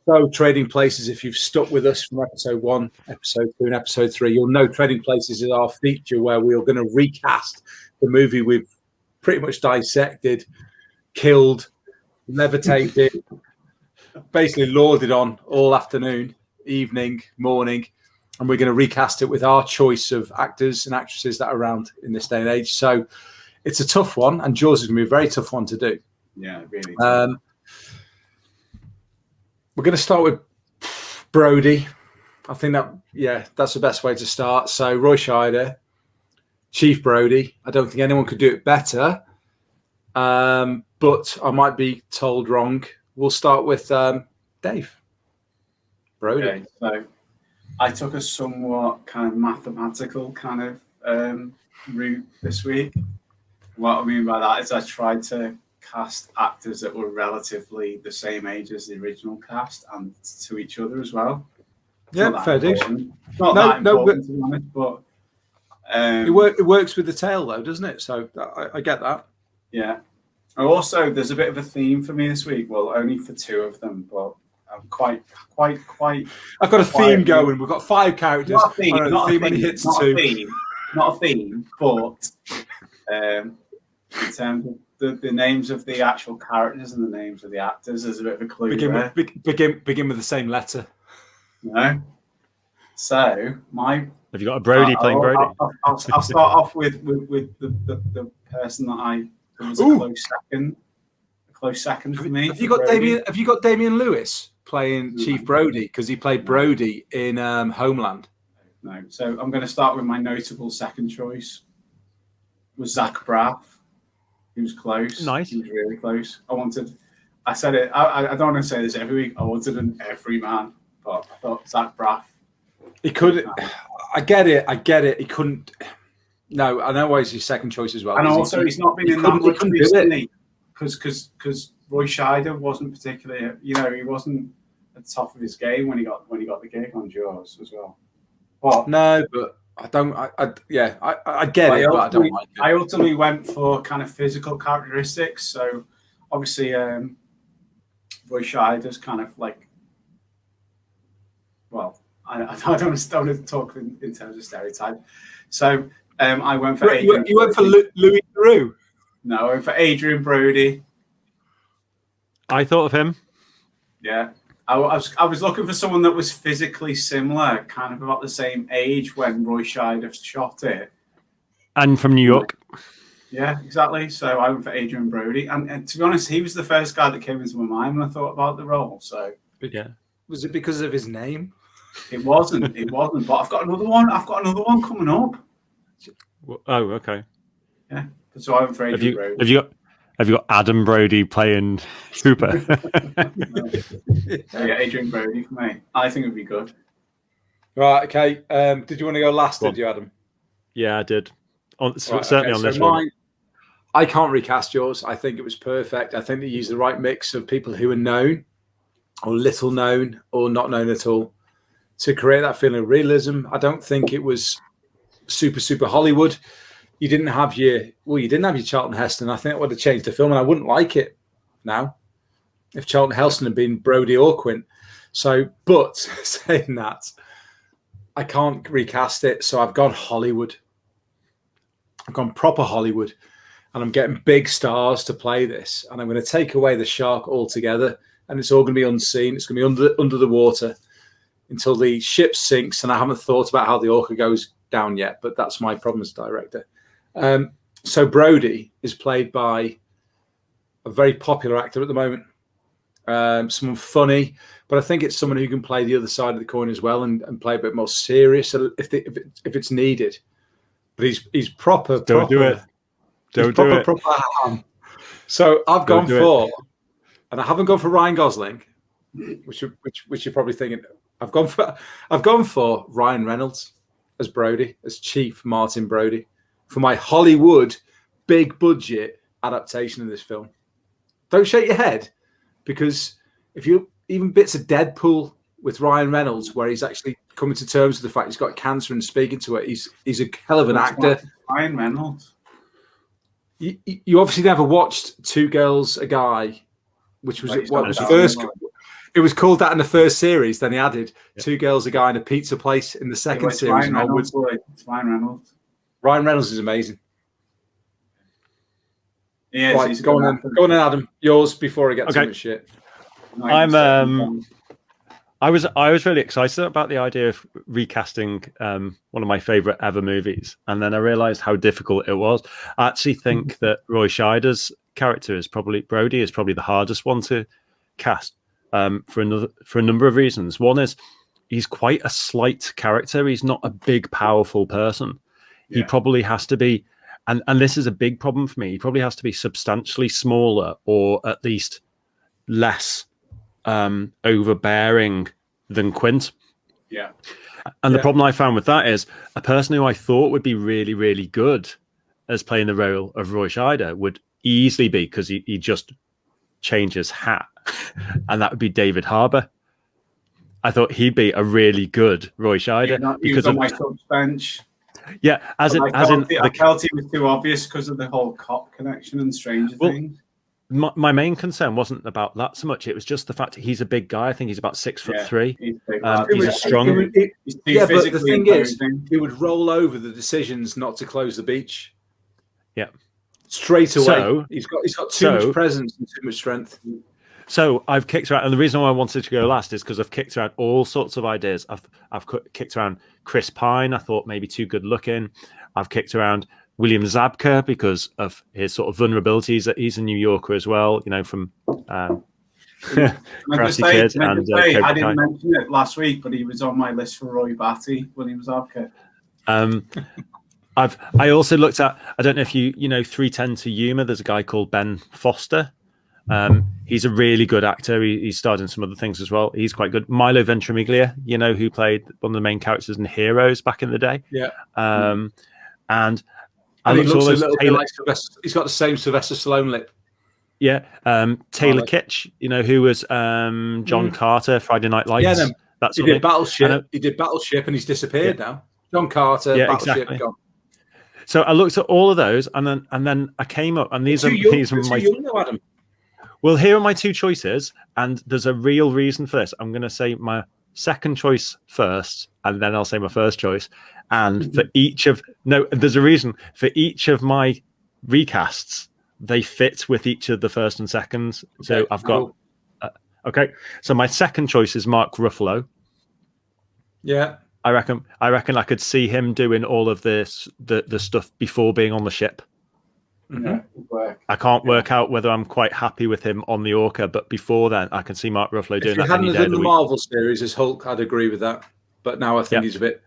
So Trading Places, if you've stuck with us from episode 1, episode 2, and episode 3, you'll know Trading Places is our feature where we are going to recast the movie we've pretty much dissected, killed, levitated, basically lauded on all afternoon, evening, morning, and we're going to recast it with our choice of actors and actresses that are around in this day and age. So it's a tough one, and yours is going to be a very tough one to do. Yeah, really. We're going to start with Brody. I think that's the best way to start. So Roy Scheider, Chief Brody. I don't think anyone could do it better, but I might be told wrong. We'll start with Dave. Brody. Okay, so I took a somewhat kind of mathematical kind of route this week. What I mean by that is I tried to cast actors that were relatively the same age as the original cast and to each other as well. Yeah, fair dues. Not that important, to be honest, but it works with the tale though, doesn't it? So I get that. Yeah. Also, there's a bit of a theme for me this week. Well, only for 2 of them, but I'm quite. I've got a theme going. We've got 5 characters. Not a theme. Not a theme. But in terms of the names of the actual characters and the names of the actors, there's a bit of a clue. Begin with the same letter. No. So have you got a Brody playing Brody? I'll start off with the person that was a close second for me. Have you got Damian Lewis playing Chief Brody, because he played Brody in Homeland? No. So I'm going to start with my notable second choice. Was Zach Braff. He was close. Nice. He was really close. I said it. I don't want to say this every week. I wanted an everyman, but I thought Zach Braff. He could. I get it. He couldn't. No, I know why he's his second choice as well. And also, he's not been in that much recently, because Roy Scheider wasn't particularly. He wasn't at the top of his game when he got the gig on Jaws as well. But no, but I don't. I get it, but I don't like it. I ultimately went for kind of physical characteristics. So obviously, Roy Scheider's kind of like. Well, I don't want to talk in terms of stereotype. So I went for Adrian. You went for Louis Theroux? No, I went for Adrian Brody. I thought of him. Yeah. I was looking for someone that was physically similar, kind of about the same age when Roy Scheider shot it. And from New York. Yeah, exactly. So I went for Adrian Brody. And to be honest, he was the first guy that came into my mind when I thought about the role. So yeah. Was it because of his name? It wasn't. But I've got another one. Coming up. Oh, okay. Yeah. So I went for Adrian Brody. Have you got Adam Brody playing Cooper? Yeah, Adrian Brody for me. I think it would be good. Right, okay. Did you want to go last, did you, Adam? Yeah, I did. Certainly on this one. I can't recast yours. I think it was perfect. I think they used the right mix of people who are known or little known or not known at all to create that feeling of realism. I don't think it was super Hollywood. You didn't have your Charlton Heston. I think it would have changed the film, and I wouldn't like it now if Charlton Heston had been Brody or Quint. So, but saying that, I can't recast it. So I've gone Hollywood. I've gone proper Hollywood, and I'm getting big stars to play this. And I'm going to take away the shark altogether, and it's all going to be unseen. It's going to be under the water until the ship sinks. And I haven't thought about how the orca goes down yet, but that's my problem as director. So Brody is played by a very popular actor at the moment, someone funny, but I think it's someone who can play the other side of the coin as well and play a bit more serious if it's needed. But he's proper. Don't do it. Don't do it. Proper. So I've gone for, and I haven't gone for Ryan Gosling, which you're probably thinking. I've gone for Ryan Reynolds as Brody, as Chief Martin Brody, for my Hollywood big budget adaptation of this film. Don't shake your head, because if you even bits of Deadpool with Ryan Reynolds, where he's actually coming to terms with the fact he's got cancer and speaking to it, he's a hell of an actor. Ryan Reynolds. You obviously never watched Two Girls, a Guy, which was what was first. It was called that in the first series. Then he added two girls, a guy, in a pizza place in the second series. Ryan Reynolds, it's Ryan Reynolds. Ryan Reynolds is amazing. Yeah, right, go on, Adam. Yours before I get too much shit. I was really excited about the idea of recasting one of my favorite ever movies, and then I realized how difficult it was. I actually think that Roy Scheider's character Brodie is probably the hardest one to cast for a number of reasons. One is he's quite a slight character. He's not a big, powerful person. Yeah. He probably has to be, and this is a big problem for me. He probably has to be substantially smaller, or at least less overbearing than Quint. Yeah. And the problem I found with that is a person who I thought would be really, really good as playing the role of Roy Scheider would easily be, because he just changes hat, and that would be David Harbour. I thought he'd be a really good Roy Scheider because of my bench. Yeah, I felt it was too obvious because of the whole cop connection and Stranger Things. My main concern wasn't about that so much. It was just the fact that he's a big guy. I think he's about 6'3". He's a strong. But the thing is, he would roll over the decisions not to close the beach. Yeah, straight away. So, he's got too much presence and too much strength. So I've kicked around, and the reason why I wanted to go last is because I've kicked around all sorts of ideas. I've kicked around Chris Pine. I thought maybe too good looking. I've kicked around William Zabka because of his sort of vulnerabilities. That he's a New Yorker as well, from Grassy Kid and I didn't mention it last week, but he was on my list for Roy Batty, William Zabka. I also looked at, I don't know if you know 310 to Yuma. There's a guy called Ben Foster. He's a really good actor. He starred in some other things as well. He's quite good. Milo Ventimiglia, who played one of the main characters in Heroes back in the day. Yeah. And he looks a little bit like Sylvester. He's got the same Sylvester Stallone lip. Yeah. Taylor Kitsch, who was John Carter, Friday Night Lights. Yeah, he did Battleship. He did Battleship, and he's disappeared now. John Carter, Battleship, exactly. gone. So I looked at all of those, and then I came up, and these are my. Adam. Well, here are my two choices, and there's a real reason for this. I'm going to say my second choice first, and then I'll say my first choice. And for there's a reason for each of my recasts. They fit with each of the first and seconds. So Okay, I've got So my second choice is Mark Ruffalo. Yeah, I reckon I could see him doing all of this, the stuff before being on the ship. Mm-hmm. I can't work out whether I'm quite happy with him on the Orca, but before then, I can see Mark Ruffalo doing that. If he hadn't done the Marvel series as Hulk, I'd agree with that. But now I think he's a bit,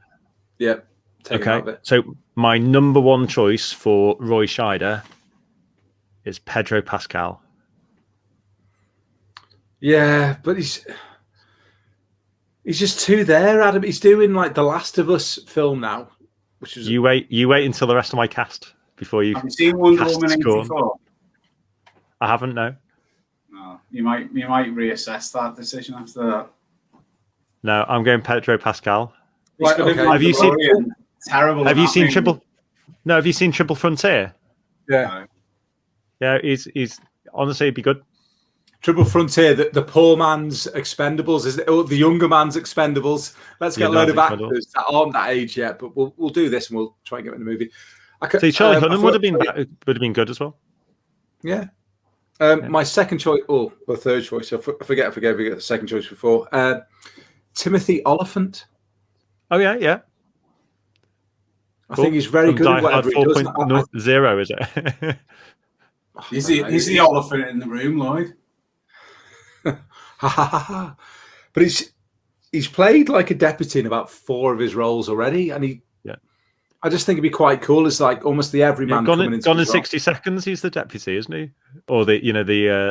okay. So my number one choice for Roy Scheider is Pedro Pascal. Yeah, but he's just too there, Adam. He's doing like the Last of Us film now, which is you wait until the rest of my cast before you. Have you seen Wonder Woman 84? I haven't. No, you might reassess that decision after that. No, I'm going Pedro Pascal. Right, okay. Have you seen terrible? Have you seen Triple? No, have you seen Triple Frontier? Yeah, yeah. He's honestly, it'd be good. Triple Frontier, the poor man's Expendables, is the younger man's Expendables. Let's get a load of actors that aren't that age yet, but we'll do this and we'll try and get in the movie. See, Charlie Hunnam would have been good as well. Yeah. My second choice, or third choice, I forget if I gave you the second choice before. Timothy Olyphant. Oh yeah. I think he's very good at whatever he does. 4.0, is it? He's the elephant in the room, Lloyd. But he's played like a deputy in about 4 of his roles already, and I just think it'd be quite cool. It's like almost the everyman coming into Gone in 60 seconds. He's the deputy, isn't he? Or the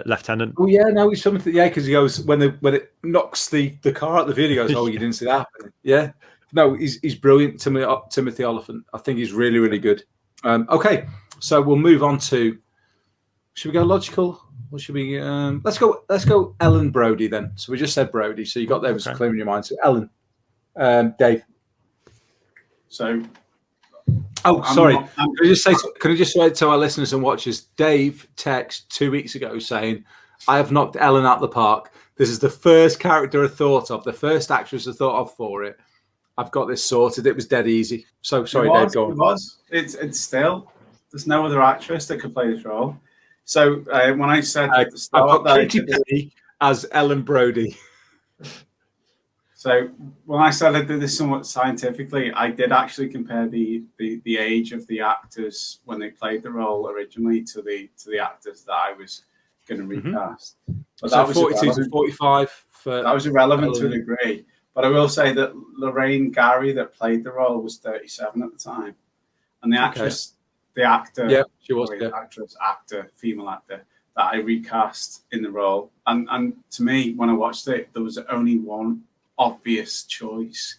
lieutenant. Oh yeah, no, he's something. Yeah, because he goes when it knocks the car out the video. He goes, "Oh, you didn't see that?" Yeah, no, he's brilliant. Timothy Olyphant. I think he's really, really good. Okay, so we'll move on to. Should we go logical? Or should we? Let's go. Ellen Brody then. So we just said Brody. So you got there was clear in your mind. So Ellen, Dave. So. Oh, sorry. Can I just say to our listeners and watchers, Dave texted 2 weeks ago saying, I have knocked Ellen out the park. This is the first character I thought of, the first actress I thought of for it. I've got this sorted. It was dead easy. So sorry, Dave. Go on. It was. It's still. There's no other actress that could play this role. So when I said at the start, I've got Katy Perry as Ellen Brody. So when I said I did this somewhat scientifically, I did actually compare the age of the actors when they played the role originally to the actors that I was going to recast. But so that was 42 to 45. That was irrelevant to a degree. But I will say that Lorraine Gary, that played the role, was 37 at the time, and the actress, the actor, she was actor, female actor that I recast in the role. And to me, when I watched it, there was only one obvious choice.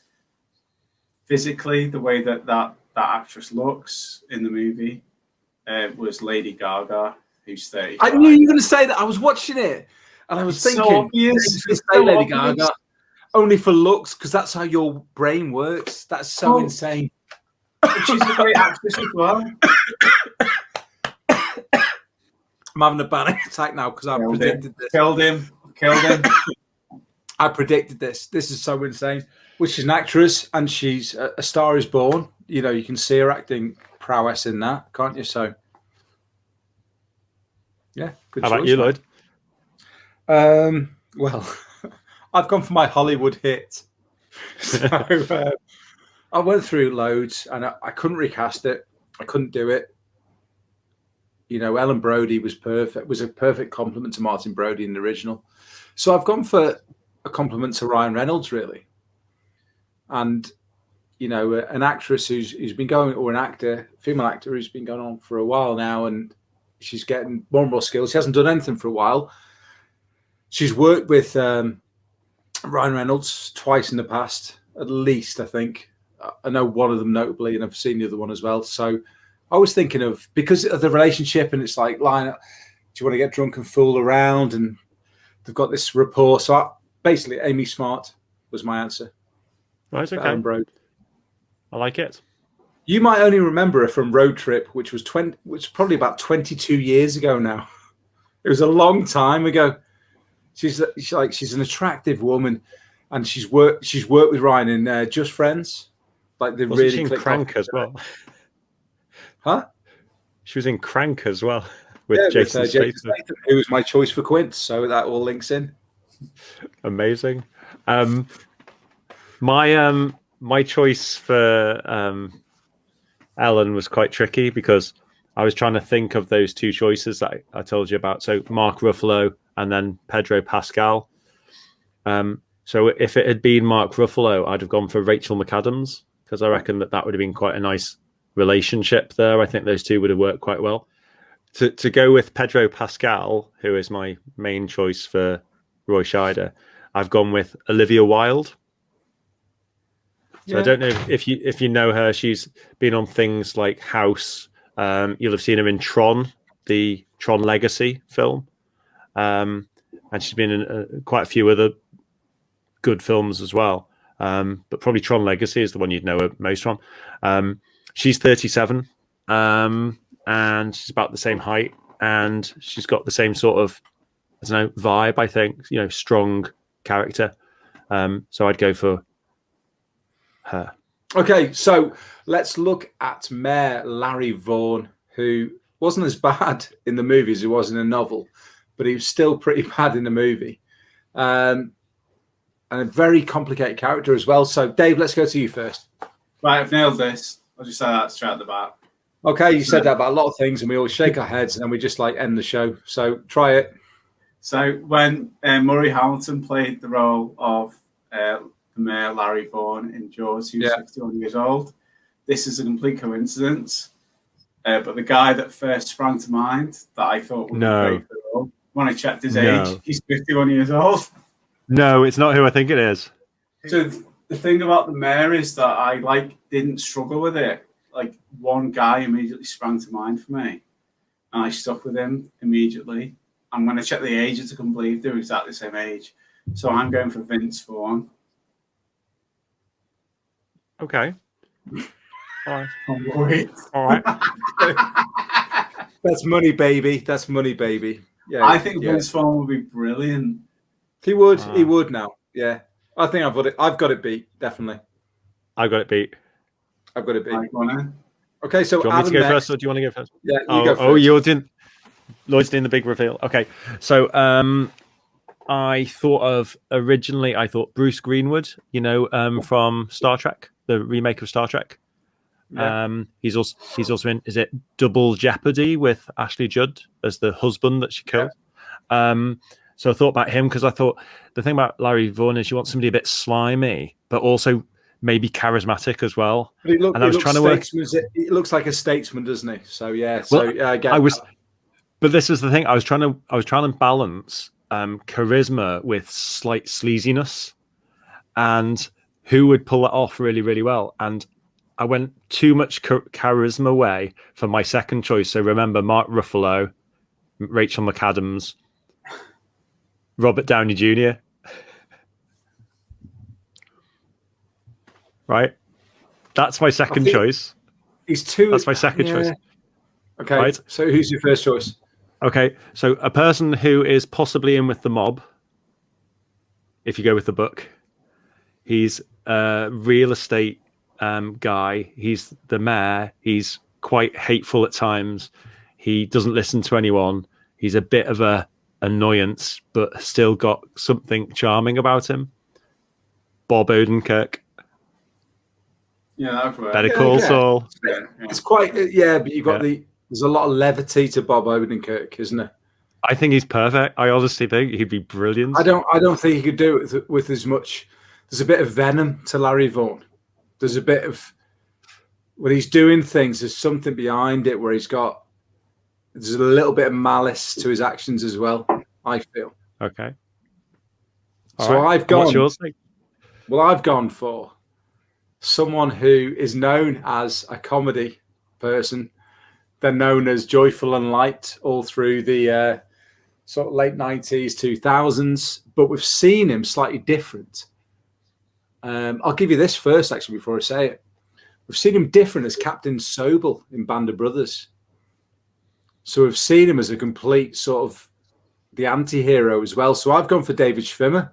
Physically, the way that actress looks in the movie was Lady Gaga, who's 35. I knew you were going to say that. I was watching it, and I was thinking, so obvious. It's so Lady Gaga. Only for looks, because that's how your brain works. That's so insane. She's a great actress as well. I'm having a panic attack now because I predicted this. Killed him. I predicted this. This is so insane. Which she's an actress, and she's A Star Is Born. You know, you can see her acting prowess in that, can't you? So, yeah, good choice. How about you, Lloyd? Well, I've gone for my Hollywood hit. So I went through loads, and I couldn't recast it. I couldn't do it. You know, Ellen Brody was perfect. Was a perfect compliment to Martin Brody in the original. So I've gone for a compliment to Ryan Reynolds, really. And you know, an actress who's been going, or an actor, female actor who's been going on for a while now, and she's getting more and more skills. She hasn't done anything for a while. She's worked with Ryan Reynolds twice in the past, at least, I think. I know one of them notably, and I've seen the other one as well. So I was thinking of, because of the relationship, and it's like, line up, do you want to get drunk and fool around? And they've got this rapport. So basically, Amy Smart was my answer. Right, okay. I like it. You might only remember her from Road Trip, which was probably about 22 years ago now. It was a long time ago. She's an attractive woman, and she's worked with Ryan in Just Friends. Like they Wasn't really she in Crank as well? Huh? She was in Crank as well with Jason Statham, who was my choice for Quint. So that all links in. Amazing. My choice for Ellen was quite tricky because I was trying to think of those two choices that I told you about. So Mark Ruffalo and then Pedro Pascal. So if it had been Mark Ruffalo, I'd have gone for Rachel McAdams because I reckon that would have been quite a nice relationship there. I think those two would have worked quite well. To go with Pedro Pascal, who is my main choice for Roy Scheider, I've gone with Olivia Wilde. So I don't know if you know her. She's been on things like House. You'll have seen her in Tron, the Tron Legacy film. And she's been in quite a few other good films as well. But probably Tron Legacy is the one you'd know her most from. She's 37, and she's about the same height, and she's got the same sort of, I don't know, vibe, I think, you know, strong character. So I'd go for her. Okay, so let's look at Mayor Larry Vaughn, who wasn't as bad in the movie as he was in the novel, but he was still pretty bad in the movie. And a very complicated character as well. So, Dave, let's go to you first. Right, I've nailed this. I'll just say that straight at the back. Okay, you said that about a lot of things, and we always shake our heads, and then we just like end the show. So, try it. So, when Murray Hamilton played the role of the Mayor Larry Vaughan in Jaws, he was 61 years old. This is a complete coincidence. But the guy that first sprang to mind that I thought would be great for the role, when I checked his age, he's 51 years old. No, it's not who I think it is. So the thing about the mayor is that I didn't struggle with it. Like one guy immediately sprang to mind for me, and I stuck with him immediately. And when I checked the age, I couldn't believe they were exactly the same age. So I'm going for Vince Vaughn. Okay. All right. All right. That's money, baby. That's money, baby. Yeah, I think Vince Vaughn would be brilliant. He would. He would now. Yeah, I think I've got it beat. Definitely. I've got it beat. I've got it beat. Right, okay, so do you want me to go first, or do you want to go first? Yeah, you go first. Oh, you're doing. Lloyd's doing the big reveal. Okay, so I thought Bruce Greenwood, from Star Trek, the remake of Star Trek. Yeah. He's also in, is it Double Jeopardy with Ashley Judd as the husband that she killed? Yeah. So I thought about him because I thought the thing about Larry Vaughan is you want somebody a bit slimy, but also maybe charismatic as well. But he looks like a statesman, doesn't he? So yeah. But this is the thing. I was trying to balance charisma with slight sleaziness, and who would pull that off really, really well. And I went too much charisma way for my second choice. So remember, Mark Ruffalo, Rachel McAdams, Robert Downey Jr. Right? That's my second choice. That's my second choice. Okay, right? So who's your first choice? Okay, so a person who is possibly in with the mob, if you go with the book. He's a real estate guy. He's the mayor. He's quite hateful at times. He doesn't listen to anyone. He's a bit of a annoyance, but still got something charming about him. Bob Odenkirk. Yeah, that's right. Better Call Saul. It's quite, but you've got there's a lot of levity to Bob Odenkirk, isn't there? I think he's perfect. I honestly think he'd be brilliant. I don't think he could do it with as much. There's a bit of venom to Larry Vaughan. There's a bit of when he's doing things. There's something behind it where there's a little bit of malice to his actions as well. I feel. Okay. I've gone. What's yours? Well, I've gone for someone who is known as a comedy person. They're known as joyful and light all through the sort of late 90s, 2000s, but we've seen him slightly different. I'll give you this first, actually, before I say it. We've seen him different as Captain Sobel in Band of Brothers. So we've seen him as a complete sort of the anti-hero as well. So I've gone for David Schwimmer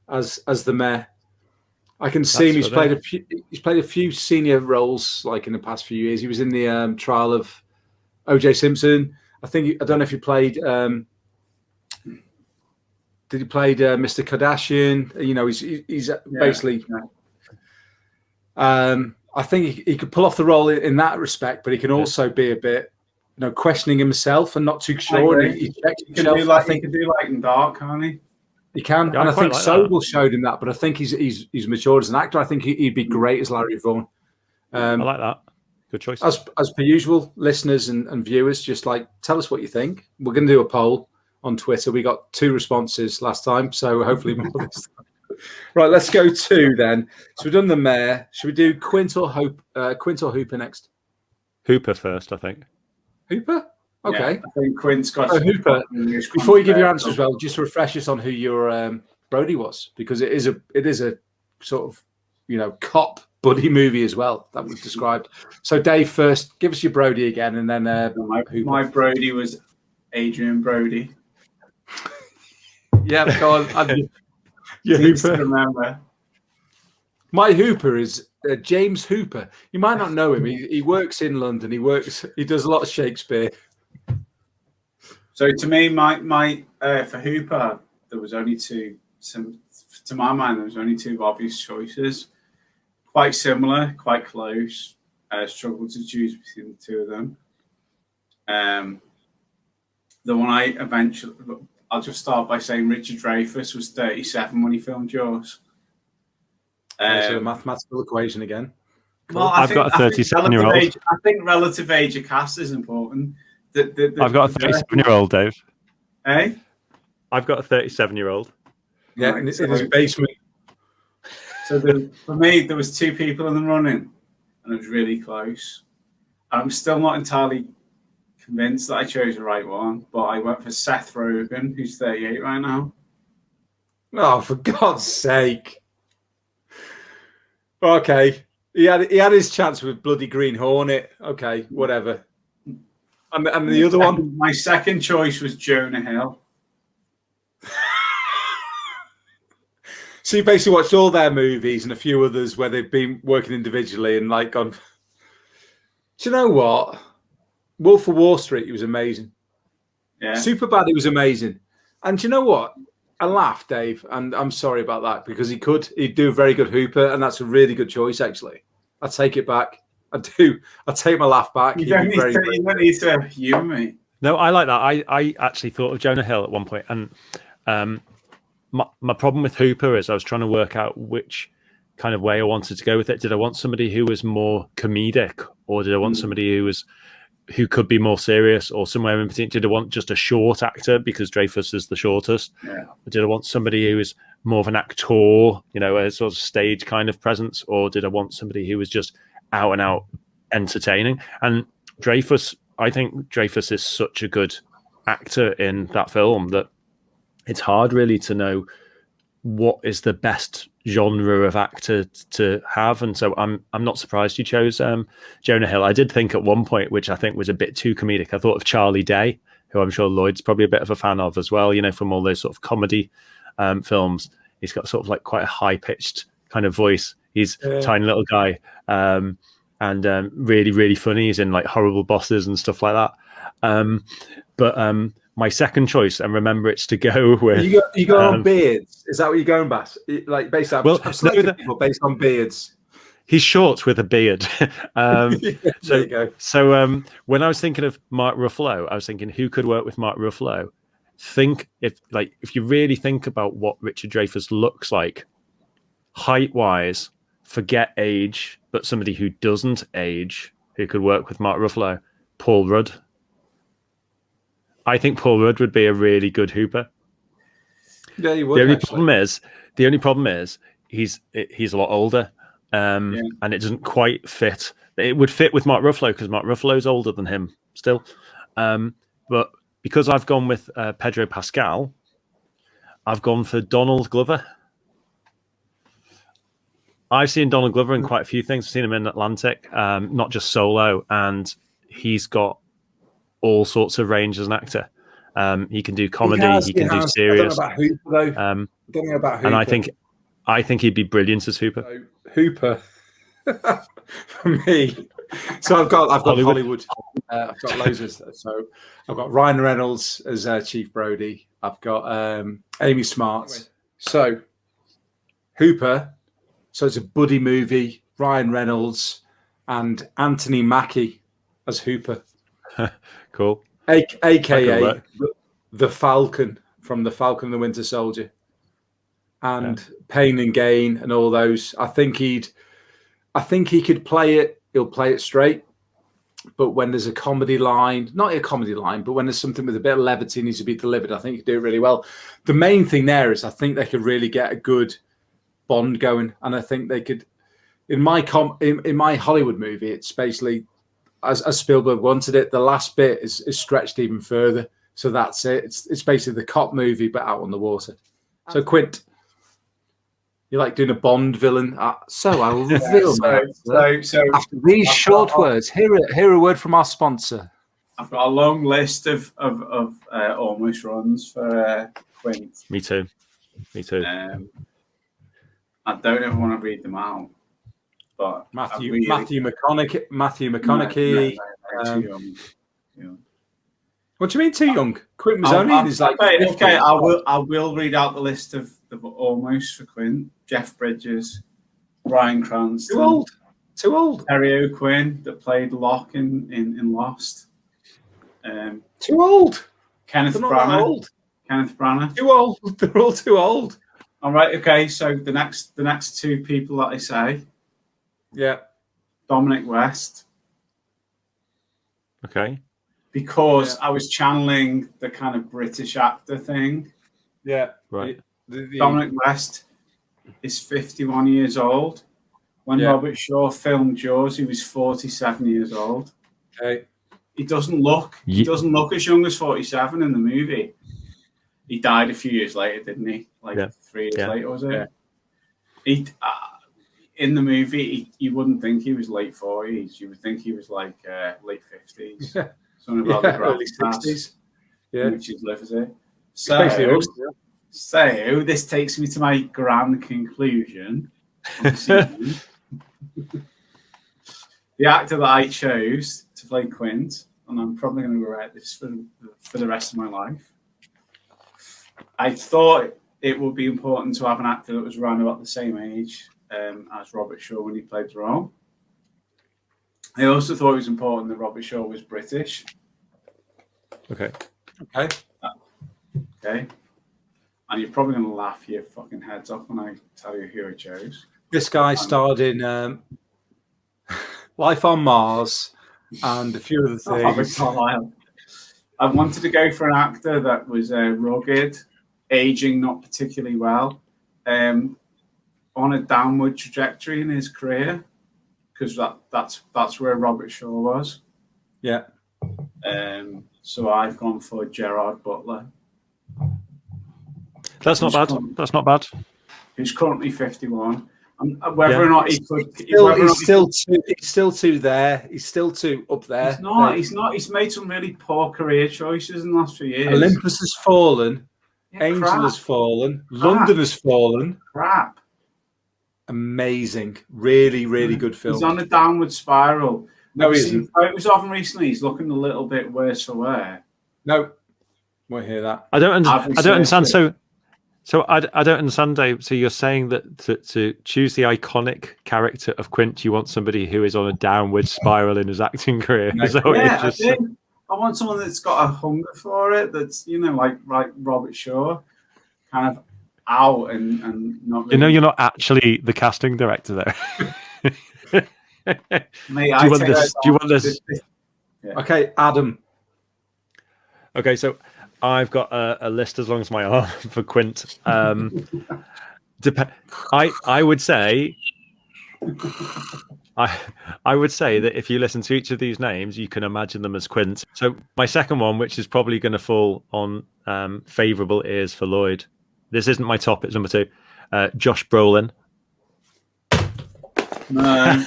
as the mayor. I can see him. He's played a few senior roles like in the past few years. He was in the trial of O.J. Simpson. I don't know if he played. Did he played Mr. Kardashian? He's basically. I think he could pull off the role in that respect, but he can also be a bit, questioning himself and not too sure. He can do like in Dark, can't he? He can, and I think Sobel showed him that. But I think he's matured as an actor. I think he'd be great as Larry Vaughan. I like that. Good choice. As per usual, listeners and viewers, just tell us what you think. We're going to do a poll on Twitter. We got 2 responses last time, so hopefully more this time. Right, let's go 2 then. So we've done the mayor. Should we do Quint or Hooper next? Hooper first, I think. Hooper? Okay. Yeah, I think Quint's got Hooper. Before you give your answer as well, just refresh us on who your Brody was, because it is a sort of cop buddy movie as well that we've described. So Dave, first, give us your Brody again, and then my Brody was Adrian Brody. Yeah, go on. Hooper. Remember. My Hooper is James Hooper. You might not know him. He works in London. He does a lot of Shakespeare. So to me, my for Hooper, there was only two. To my mind, there was only 2 obvious choices. Quite similar, quite close. Struggled to choose between the 2 of them. The one I'll just start by saying Richard Dreyfuss was 37 when he filmed Jaws. So a mathematical equation again. Well, I've got a 37-year-old. I think relative age of cast is important. I've got a 37-year-old, Dave. Eh? I've got a 37-year-old. Yeah, in his basement. So for me, there was 2 people in the running, and it was really close. I'm still not entirely convinced that I chose the right one, but I went for Seth Rogen, who's 38 right now. Oh, for God's sake! Okay, he had his chance with bloody Green Hornet. Okay, whatever. And the other one? My second choice was Jonah Hill. So you basically watched all their movies and a few others where they've been working individually and like gone. Do you know what? Wolf of Wall Street, he was amazing. Yeah. Superbad, he was amazing. And do you know what? I laughed, Dave, and I'm sorry about that because he'd do a very good Hooper, and that's a really good choice, actually. I take it back. I take my laugh back. You don't need to humour me. No, I like that. I actually thought of Jonah Hill at one point, and my problem with Hooper is I was trying to work out which kind of way I wanted to go with it. Did I want somebody who was more comedic, or did I want somebody who could be more serious, or somewhere in between? Did I want just a short actor because Dreyfuss is the shortest? Yeah. Or did I want somebody who was more of an actor, a sort of stage kind of presence, or did I want somebody who was just out and out entertaining? And Dreyfuss, I think Dreyfuss is such a good actor in that film that it's hard really to know what is the best genre of actor to have. And so I'm not surprised you chose Jonah Hill. I did think at one point, which I think was a bit too comedic, I thought of Charlie Day, who I'm sure Lloyd's probably a bit of a fan of as well, from all those sort of comedy films. He's got sort of like quite a high-pitched kind of voice. He's a tiny little guy and really, really funny. He's in like Horrible Bosses and stuff like that. But my second choice, and remember, it's to go with... You go on beards? Is that what you're going, Bass? Like based on... I've selected people based on beards. He's short with a beard. There you go. So when I was thinking of Mark Ruffalo, I was thinking who could work with Mark Ruffalo. If you really think about what Richard Dreyfuss looks like, height-wise, forget age, but somebody who doesn't age, who could work with Mark Ruffalo, Paul Rudd. I think Paul Rudd would be a really good Hooper. Yeah, he would. The only problem is he's a lot older, and it doesn't quite fit. It would fit with Mark Ruffalo because Mark Ruffalo's older than him still. But because I've gone with Pedro Pascal, I've gone for Donald Glover. I've seen Donald Glover in quite a few things. I've seen him in Atlantic, not just Solo, and he's got all sorts of range as an actor. He can do comedy, he can do serious. I don't know about Hooper. And I think he'd be brilliant as Hooper. So, Hooper for me. So I've got Hollywood. I've got loads of. So I've got Ryan Reynolds as Chief Brody. I've got Amy Smart. So Hooper. So it's a buddy movie. Ryan Reynolds and Anthony Mackie as Hooper. Cool. AKA the Falcon from The Falcon and the Winter Soldier. And Pain and Gain and all those. I think he could play it. He'll play it straight. But when there's a comedy line, not a comedy line, but when there's something with a bit of levity needs to be delivered, I think he could do it really well. The main thing there is I think they could really get a good Bond going. And I think they could, in my Hollywood movie, it's basically, as Spielberg wanted it, the last bit is stretched even further. So that's it. It's basically the cop movie, but out on the water. So Quint, you like doing a Bond villain? So I'll reveal so after these short words, hear a word from our sponsor. I've got a long list of almost runs for Quint. Me too. I don't ever want to read them out. But Matthew McConaughey. What do you mean too young? Quint was only in his like. Okay, I will read out the list of almost for Quint. Jeff Bridges, Bryan Cranston. Too old. Terry O'Quinn that played Locke in Lost. Too old. Kenneth Branagh. Too old. They're all too old. All right. Okay. So the next two people that I say. Yeah. Dominic West. Okay. Because I was channeling the kind of British actor thing. Yeah. Right. Dominic West is 51 years old. When Robert Shaw filmed Jaws, he was 47 years old. Okay. He doesn't look as young as 47 in the movie. He died a few years later, didn't he? 3 years later, was it? Yeah. In the movie, you wouldn't think he was late 40s. You would think he was like late 50s. Something about the early gravitas, 60s. Yeah. which is Liberty. Especially us. So this takes me to my grand conclusion. The actor that I chose to play Quint, and I'm probably going to regret this for the rest of my life. I thought it would be important to have an actor that was around about the same age as Robert Shaw when he played the role. I also thought it was important that Robert Shaw was British. Okay. And you're probably going to laugh your fucking heads off when I tell you who I chose. This guy starred in Life on Mars and a few other things. I wanted to go for an actor that was rugged, aging not particularly well, on a downward trajectory in his career, because that's where Robert Shaw was. Yeah. So I've gone for Gerard Butler. That's not bad. That's not bad. Who's currently 51. And whether or not he could... He's still too there. He's still too up there. He's not. He's made some really poor career choices in the last few years. Olympus has fallen. Yeah, Angel crap. has fallen. London has fallen. Crap. Amazing. Really, really good film. He's on a downward spiral. No, he isn't. It was often recently. He's looking a little bit worse for wear. No. Won't hear that. I don't understand. So I don't understand, Dave. So you're saying that to choose the iconic character of Quint, you want somebody who is on a downward spiral in his acting career? No. Is that what Yeah, you're just... I want someone that's got a hunger for it. That's like Robert Shaw, kind of out and not. Really... you're not actually the casting director there. Mate, do you want this? Yeah. Okay, Adam. Okay, so I've got a list as long as my arm for Quint. I would say I would say that if you listen to each of these names, you can imagine them as Quint. So my second one, which is probably going to fall on favourable ears for Lloyd. This isn't my top; it's number 2. Josh Brolin. No.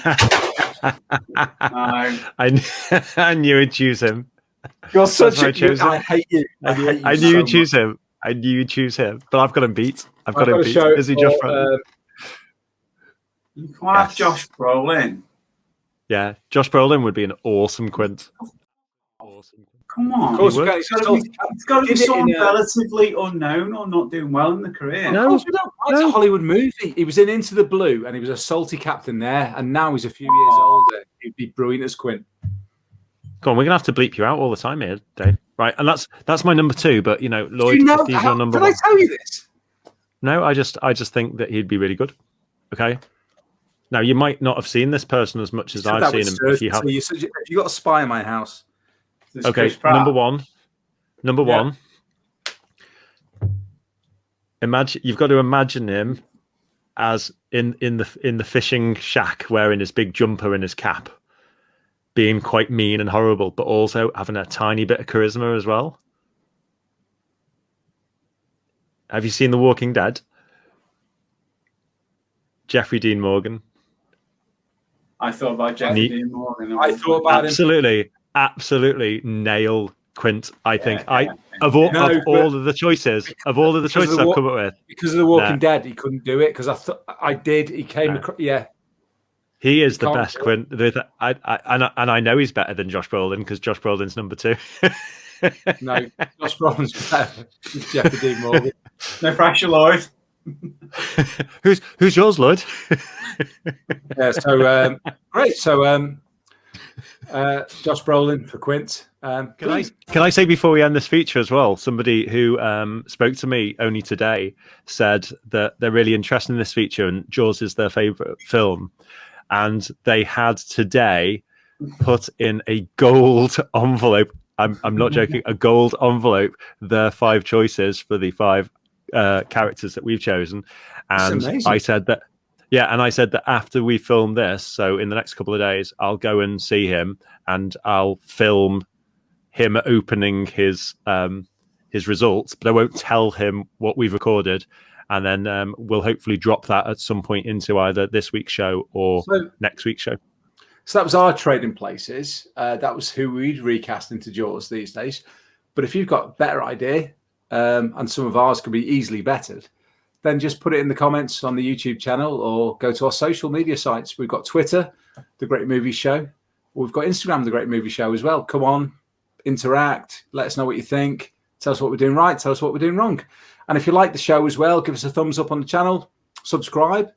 I knew you'd choose him. You're such a... I hate you. I knew you'd choose him. I knew you'd choose him, but I've got him beat. I've got him beat. Is he Josh Brolin? You can't have Josh Brolin. Yeah, Josh Brolin would be an awesome Quint. Awesome. Come on. Of course, it's got to be someone relatively unknown or not doing well in the career. No, it's a Hollywood movie. He was in Into the Blue and he was a salty captain there, and now he's a few years older. He'd be brilliant as Quint. Go on, we're gonna have to bleep you out all the time here, Dave. Right, and that's my number 2. But Lloyd, if he's your number 1, did I tell you this? No, I just think that he'd be really good. Okay. Now you might not have seen this person as much as I've seen him. If you have, you got a spy in my house. Okay, number one. Imagine you've got to imagine him as in the fishing shack, wearing his big jumper and his cap, being quite mean and horrible, but also having a tiny bit of charisma as well. Have you seen The Walking Dead? Jeffrey Dean Morgan. I thought about Jeffrey Dean Morgan. I thought about him. Absolutely nail Quint. I think of all of the choices I've come up with, because of The Walking Dead, he couldn't do it. Because I did. He came across. Yeah, he is the best Quint. I know he's better than Josh Brolin because Josh Brolin's number 2. No, Josh Brolin's better than Jeffrey Dean Morgan. No pressure, Lloyd. Who's yours, Lloyd? Yeah. So great. So Josh Brolin for Quint. Can I say before we end this feature as well, somebody who spoke to me only today said that they're really interested in this feature and Jaws is their favourite film, and they had today put in a gold envelope. I'm not joking. A gold envelope. Their 5 choices for the 5 characters that we've chosen, and I said that. Yeah, and I said that after we film this, so in the next couple of days, I'll go and see him and I'll film him opening his results, but I won't tell him what we've recorded, and then we'll hopefully drop that at some point into either this week's show or next week's show. So that was our trading places. That was who we'd recast into Jaws these days. But if you've got a better idea, and some of ours could be easily bettered, then just put it in the comments on the YouTube channel or go to our social media sites. We've got Twitter, The Great Movie Show. We've got Instagram, The Great Movie Show as well. Come on, interact. Let us know what you think. Tell us what we're doing right. Tell us what we're doing wrong. And if you like the show as well, give us a thumbs up on the channel. Subscribe.